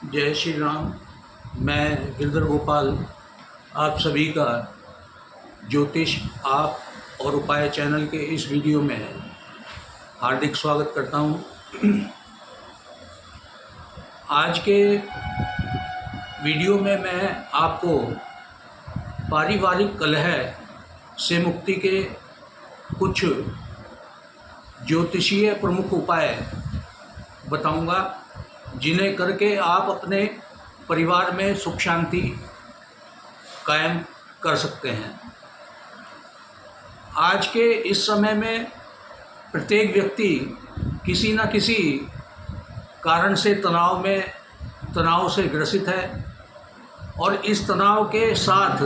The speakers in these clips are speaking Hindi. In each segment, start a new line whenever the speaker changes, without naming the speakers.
जय श्री राम। मैं गिरधर गोपाल आप सभी का ज्योतिष आप और उपाय चैनल के इस वीडियो में हार्दिक स्वागत करता हूँ। आज के वीडियो में मैं आपको पारिवारिक कलह से मुक्ति के कुछ ज्योतिषीय प्रमुख उपाय बताऊंगा, जिन्हें करके आप अपने परिवार में सुख शांति कायम कर सकते हैं। आज के इस समय में प्रत्येक व्यक्ति किसी न किसी कारण से तनाव से ग्रसित है, और इस तनाव के साथ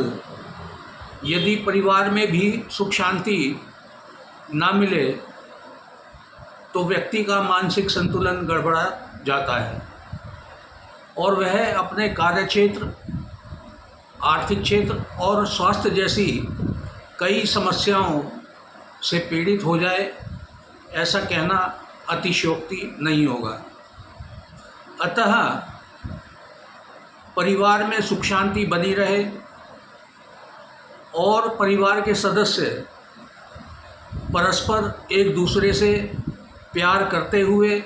यदि परिवार में भी सुख शांति ना मिले तो व्यक्ति का मानसिक संतुलन गड़बड़ा जाता है और वह अपने कार्य क्षेत्र, आर्थिक क्षेत्र और स्वास्थ्य जैसी कई समस्याओं से पीड़ित हो जाए, ऐसा कहना अतिशयोक्ति नहीं होगा। अतः परिवार में सुख शांति बनी रहे और परिवार के सदस्य परस्पर एक दूसरे से प्यार करते हुए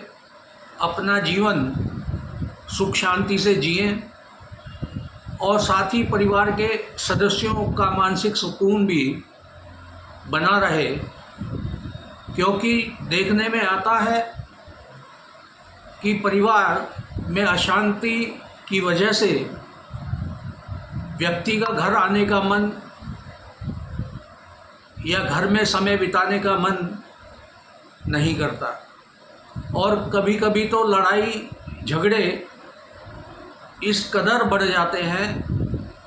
अपना जीवन सुख शांति से जिएं, और साथ ही परिवार के सदस्यों का मानसिक सुकून भी बना रहे, क्योंकि देखने में आता है कि परिवार में अशांति की वजह से व्यक्ति का घर आने का मन या घर में समय बिताने का मन नहीं करता, और कभी कभी तो लड़ाई झगड़े इस कदर बढ़ जाते हैं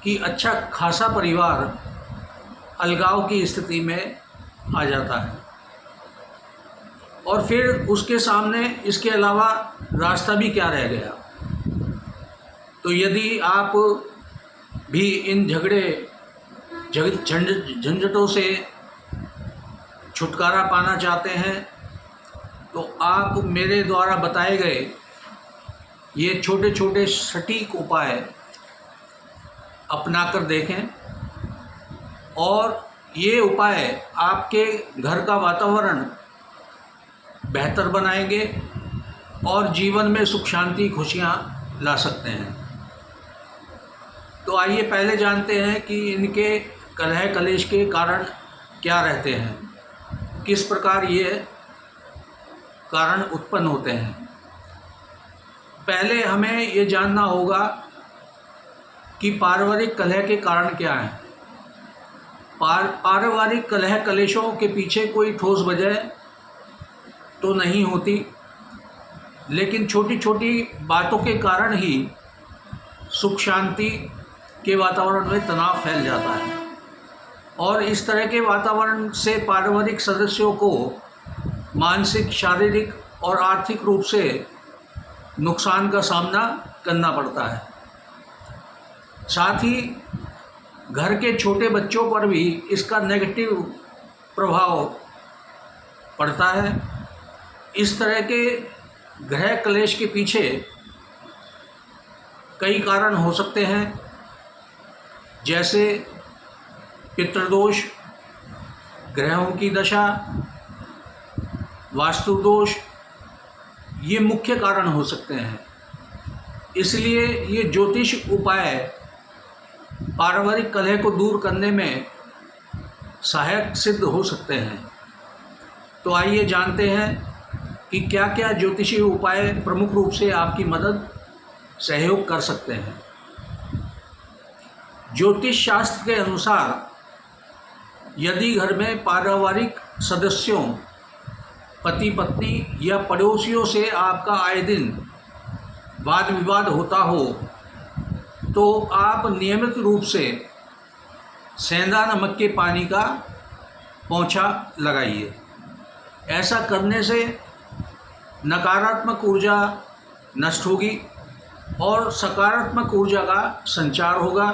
कि अच्छा खासा परिवार अलगाव की स्थिति में आ जाता है, और फिर उसके सामने इसके अलावा रास्ता भी क्या रह गया। तो यदि आप भी इन झंझटों से छुटकारा पाना चाहते हैं तो आप मेरे द्वारा बताए गए ये छोटे छोटे सटीक उपाय अपना कर देखें, और ये उपाय आपके घर का वातावरण बेहतर बनाएंगे और जीवन में सुख शांति खुशियाँ ला सकते हैं। तो आइए पहले जानते हैं कि इनके कलह कलेश के कारण क्या रहते हैं, किस प्रकार ये कारण उत्पन्न होते हैं। पहले हमें ये जानना होगा कि पारिवारिक कलह के कारण क्या हैं। पारिवारिक कलह कलेशों के पीछे कोई ठोस वजह तो नहीं होती, लेकिन छोटी छोटी बातों के कारण ही सुख शांति के वातावरण में तनाव फैल जाता है, और इस तरह के वातावरण से पारिवारिक सदस्यों को मानसिक, शारीरिक और आर्थिक रूप से नुकसान का सामना करना पड़ता है। साथ ही घर के छोटे बच्चों पर भी इसका नेगेटिव प्रभाव पड़ता है। इस तरह के गृह क्लेश के पीछे कई कारण हो सकते हैं, जैसे पितृदोष, ग्रहों की दशा, वास्तु दोष, ये मुख्य कारण हो सकते हैं। इसलिए ये ज्योतिष उपाय पारिवारिक कलह को दूर करने में सहायक सिद्ध हो सकते हैं। तो आइए जानते हैं कि क्या क्या ज्योतिषीय उपाय प्रमुख रूप से आपकी मदद सहयोग कर सकते हैं। ज्योतिष शास्त्र के अनुसार यदि घर में पारिवारिक सदस्यों, पति पत्नी या पड़ोसियों से आपका आए दिन वाद विवाद होता हो, तो आप नियमित रूप से सेंधा नमक के पानी का पोंछा लगाइए। ऐसा करने से नकारात्मक ऊर्जा नष्ट होगी और सकारात्मक ऊर्जा का संचार होगा।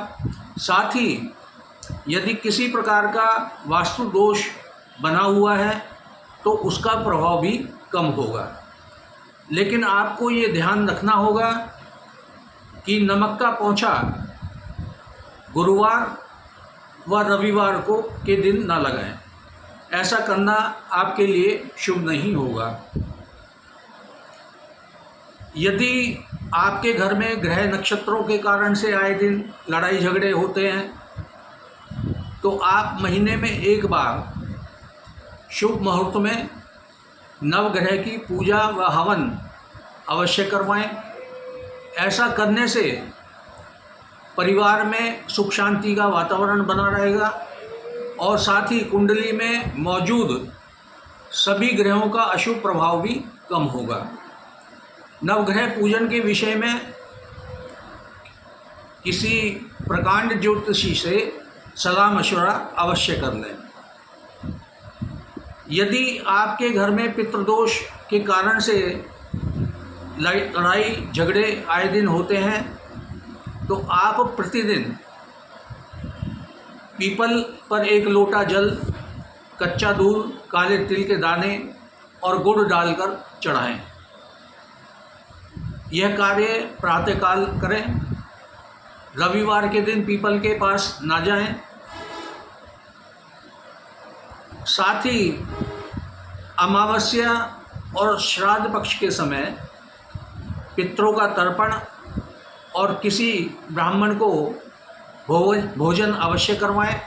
साथ ही यदि किसी प्रकार का वास्तु दोष बना हुआ है तो उसका प्रभाव भी कम होगा। लेकिन आपको ये ध्यान रखना होगा कि नमक का पोंछा गुरुवार व रविवार को के दिन ना लगाएं। ऐसा करना आपके लिए शुभ नहीं होगा। यदि आपके घर में ग्रह नक्षत्रों के कारण से आए दिन लड़ाई झगड़े होते हैं तो आप महीने में एक बार शुभ मुहूर्त में नवग्रह की पूजा व हवन अवश्य करवाएं। ऐसा करने से परिवार में सुख शांति का वातावरण बना रहेगा और साथ ही कुंडली में मौजूद सभी ग्रहों का अशुभ प्रभाव भी कम होगा। नवग्रह पूजन के विषय में किसी प्रकांड ज्योतिषी से सलाह मशवरा अवश्य कर लें। यदि आपके घर में पितृदोष के कारण से लड़ाई झगड़े आए दिन होते हैं तो आप प्रतिदिन पीपल पर एक लोटा जल, कच्चा दूध, काले तिल के दाने और गुड़ डालकर चढ़ाएं। यह कार्य प्रातःकाल करें। रविवार के दिन पीपल के पास ना जाएं। साथ ही अमावस्या और श्राद्ध पक्ष के समय पितरों का तर्पण और किसी ब्राह्मण को भोजन अवश्य करवाएं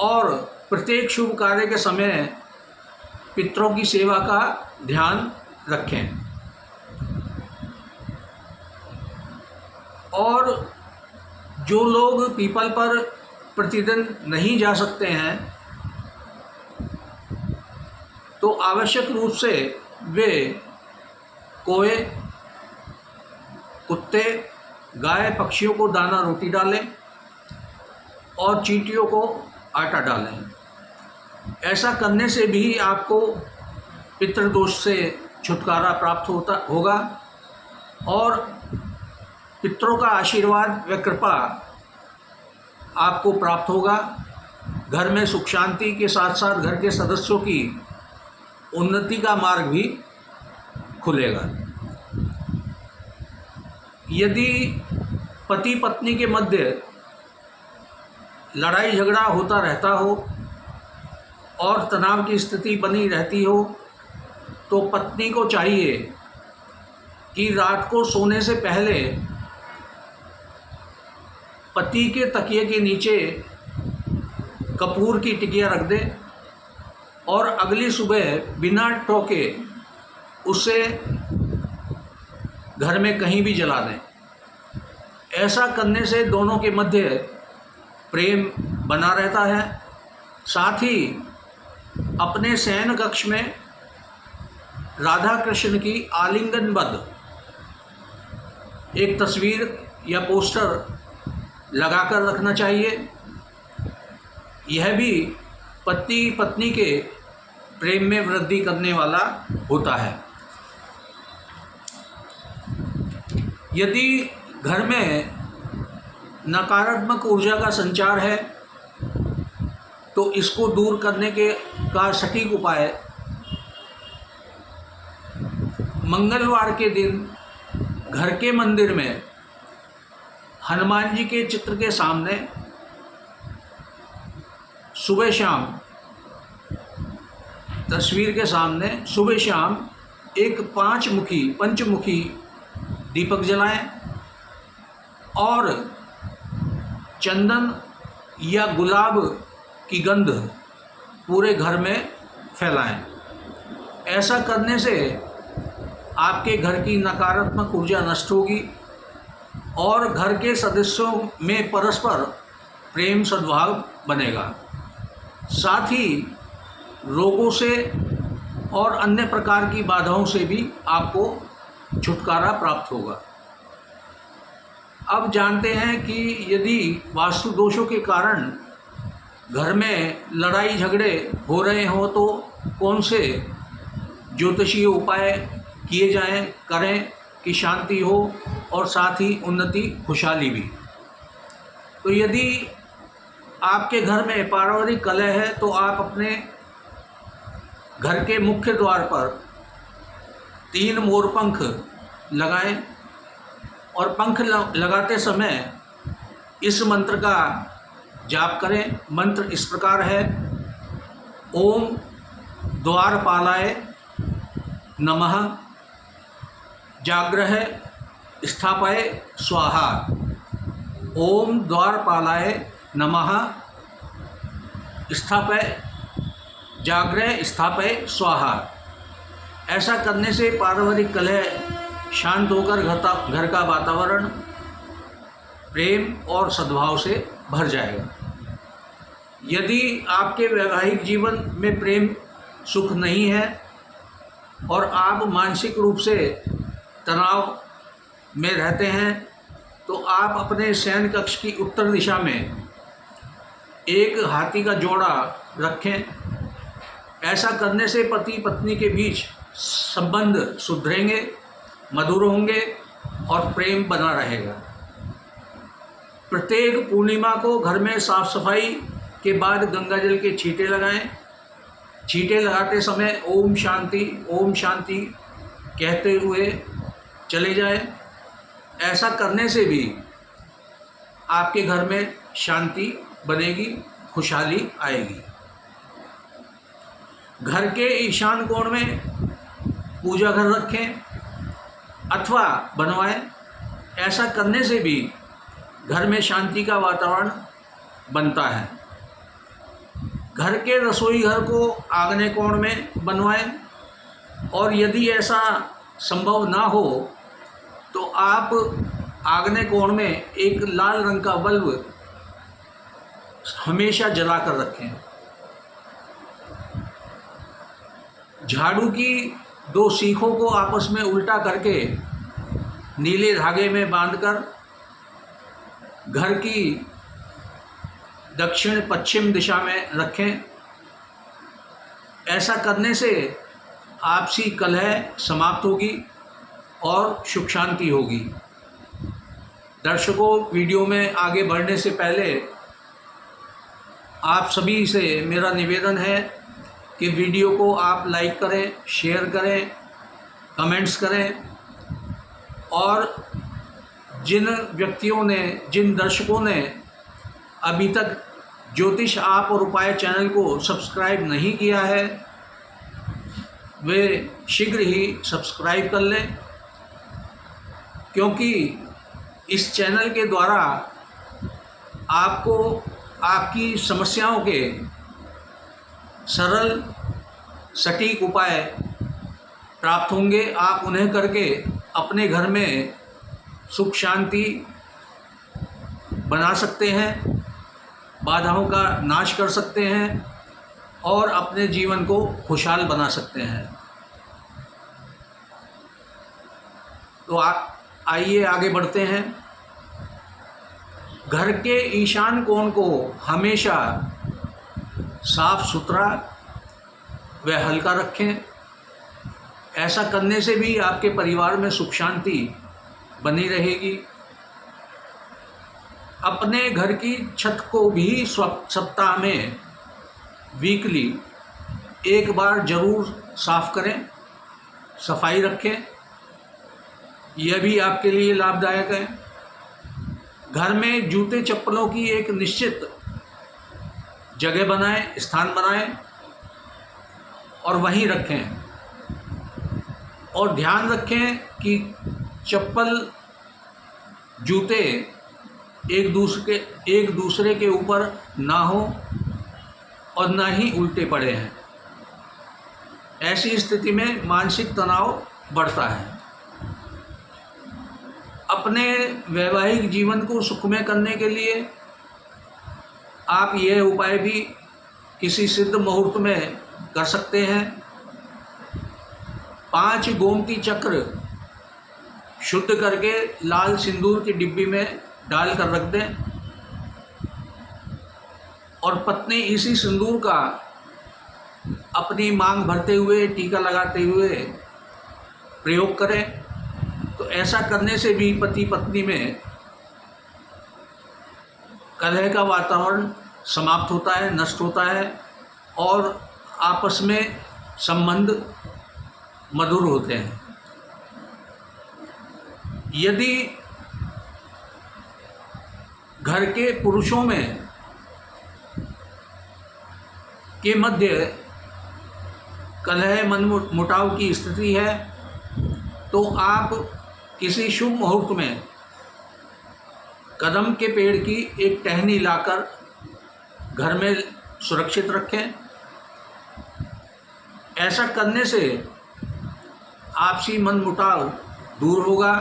और प्रत्येक शुभ कार्य के समय पितरों की सेवा का ध्यान रखें। और जो लोग पीपल पर प्रतिदिन नहीं जा सकते हैं तो आवश्यक रूप से वे कोए, कुत्ते, गाय, पक्षियों को दाना रोटी डालें और चींटियों को आटा डालें। ऐसा करने से भी आपको पितृदोष से छुटकारा प्राप्त होगा और पितरों का आशीर्वाद व कृपा आपको प्राप्त होगा। घर में सुख शांति के साथ साथ घर के सदस्यों की उन्नति का मार्ग भी खुलेगा। यदि पति पत्नी के मध्य लड़ाई झगड़ा होता रहता हो और तनाव की स्थिति बनी रहती हो तो पत्नी को चाहिए कि रात को सोने से पहले पति के तकिए के नीचे कपूर की टिकिया रख दे और अगली सुबह बिना टोके उसे घर में कहीं भी जला दें। ऐसा करने से दोनों के मध्य प्रेम बना रहता है। साथ ही अपने शयन कक्ष में राधा कृष्ण की आलिंगनबद्ध एक तस्वीर या पोस्टर लगाकर रखना चाहिए। यह भी पति पत्नी के प्रेम में वृद्धि करने वाला होता है। यदि घर में नकारात्मक ऊर्जा का संचार है तो इसको दूर करने का सटीक उपाय मंगलवार के दिन घर के मंदिर में हनुमान जी के चित्र के सामने सुबह शाम, तस्वीर के सामने सुबह शाम एक पंचमुखी दीपक जलाएं और चंदन या गुलाब की गंध पूरे घर में फैलाएं। ऐसा करने से आपके घर की नकारात्मक ऊर्जा नष्ट होगी और घर के सदस्यों में परस्पर प्रेम सद्भाव बनेगा। साथ ही रोगों से और अन्य प्रकार की बाधाओं से भी आपको छुटकारा प्राप्त होगा। अब जानते हैं कि यदि वास्तु दोषों के कारण घर में लड़ाई झगड़े हो रहे हों तो कौन से ज्योतिषीय उपाय किए जाएं, करें कि शांति हो और साथ ही उन्नति खुशहाली भी। तो यदि आपके घर में पारिवारिक कलह है तो आप अपने घर के मुख्य द्वार पर 3 मोरपंख लगाएं और पंख लगाते समय इस मंत्र का जाप करें। मंत्र इस प्रकार है, ओम द्वारपालाय नमः जाग्रह स्थापय स्वाहा। ओम द्वारपालाय नमः स्थापय जाग्रह स्थापय स्वाहा। ऐसा करने से पारिवारिक कलह शांत होकर घर का वातावरण प्रेम और सद्भाव से भर जाएगा। यदि आपके वैवाहिक जीवन में प्रेम सुख नहीं है और आप मानसिक रूप से तनाव में रहते हैं, तो आप अपने शयन कक्ष की उत्तर दिशा में एक हाथी का जोड़ा रखें। ऐसा करने से पति पत्नी के बीच संबंध सुधरेंगे, मधुर होंगे और प्रेम बना रहेगा। प्रत्येक पूर्णिमा को घर में साफ सफाई के बाद गंगा जल के छींटे लगाएं। छींटे लगाते समय ओम शांति कहते हुए चले जाएं। ऐसा करने से भी आपके घर में शांति बनेगी, खुशहाली आएगी। घर के ईशान कोण में पूजा घर रखें अथवा बनवाएं। ऐसा करने से भी घर में शांति का वातावरण बनता है। घर के रसोई घर को आग्नेय कोण में बनवाएं, और यदि ऐसा संभव ना हो तो आप आग्नेय कोण में एक लाल रंग का बल्ब हमेशा जला कर रखें। झाड़ू की 2 सीखों को आपस में उल्टा करके नीले धागे में बांधकर घर की दक्षिण पश्चिम दिशा में रखें। ऐसा करने से आपसी कलह समाप्त होगी और सुख शांति होगी। दर्शकों, वीडियो में आगे बढ़ने से पहले आप सभी से मेरा निवेदन है कि वीडियो को आप लाइक करें, शेयर करें, कमेंट्स करें, और जिन व्यक्तियों ने, जिन दर्शकों ने अभी तक ज्योतिष आप और उपाय चैनल को सब्सक्राइब नहीं किया है, वे शीघ्र ही सब्सक्राइब कर लें, क्योंकि इस चैनल के द्वारा आपको आपकी समस्याओं के सरल सटीक उपाय प्राप्त होंगे। आप उन्हें करके अपने घर में सुख शांति बना सकते हैं, बाधाओं का नाश कर सकते हैं और अपने जीवन को खुशहाल बना सकते हैं। तो आइए आगे बढ़ते हैं। घर के ईशान कोण को हमेशा साफ सुथरा व हल्का रखें। ऐसा करने से भी आपके परिवार में सुख शांति बनी रहेगी। अपने घर की छत को भी सप्ताह में वीकली एक बार जरूर साफ करें, सफाई रखें। यह भी आपके लिए लाभदायक है। घर में जूते चप्पलों की एक निश्चित जगह बनाएं, स्थान बनाएं और वहीं रखें। और ध्यान रखें कि चप्पल जूते एक दूसरे के ऊपर ना हो और ना ही उल्टे पड़े हैं। ऐसी स्थिति में मानसिक तनाव बढ़ता है। अपने वैवाहिक जीवन को सुखमय करने के लिए आप यह उपाय भी किसी सिद्ध मुहूर्त में कर सकते हैं। 5 गोमती चक्र शुद्ध करके लाल सिंदूर की डिब्बी में डाल कर रख दें और पत्नी इसी सिंदूर का अपनी मांग भरते हुए, टीका लगाते हुए प्रयोग करें। तो ऐसा करने से भी पति पत्नी में कलह का वातावरण समाप्त होता है, नष्ट होता है और आपस में संबंध मधुर होते हैं। यदि घर के पुरुषों में के मध्य कलह मनमुटाव की स्थिति है, तो आप किसी शुभ मुहूर्त में कदम के पेड़ की एक टहनी लाकर घर में सुरक्षित रखें। ऐसा करने से आपसी मनमुटाव दूर होगा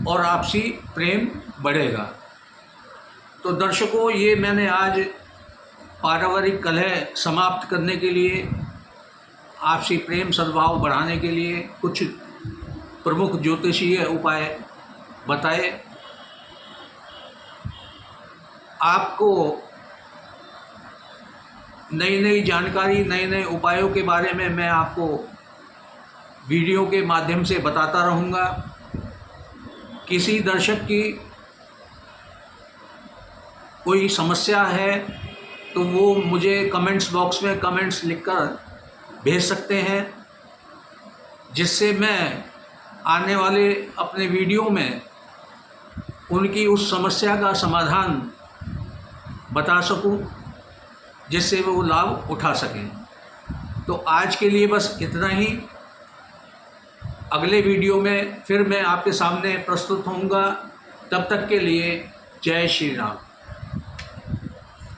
और आपसी प्रेम बढ़ेगा। तो दर्शकों, ये मैंने आज पारिवारिक कलह समाप्त करने के लिए, आपसी प्रेम सद्भाव बढ़ाने के लिए कुछ प्रमुख ज्योतिषीय उपाय बताए। आपको नई नई जानकारी, नए नए उपायों के बारे में मैं आपको वीडियो के माध्यम से बताता रहूँगा। किसी दर्शक की कोई समस्या है तो वो मुझे कमेंट्स बॉक्स में कमेंट्स लिखकर भेज सकते हैं, जिससे मैं आने वाले अपने वीडियो में उनकी उस समस्या का समाधान बता सकूं, जिससे वो लाभ उठा सकें। तो आज के लिए बस इतना ही। अगले वीडियो में फिर मैं आपके सामने प्रस्तुत होऊंगा। तब तक के लिए जय श्री राम।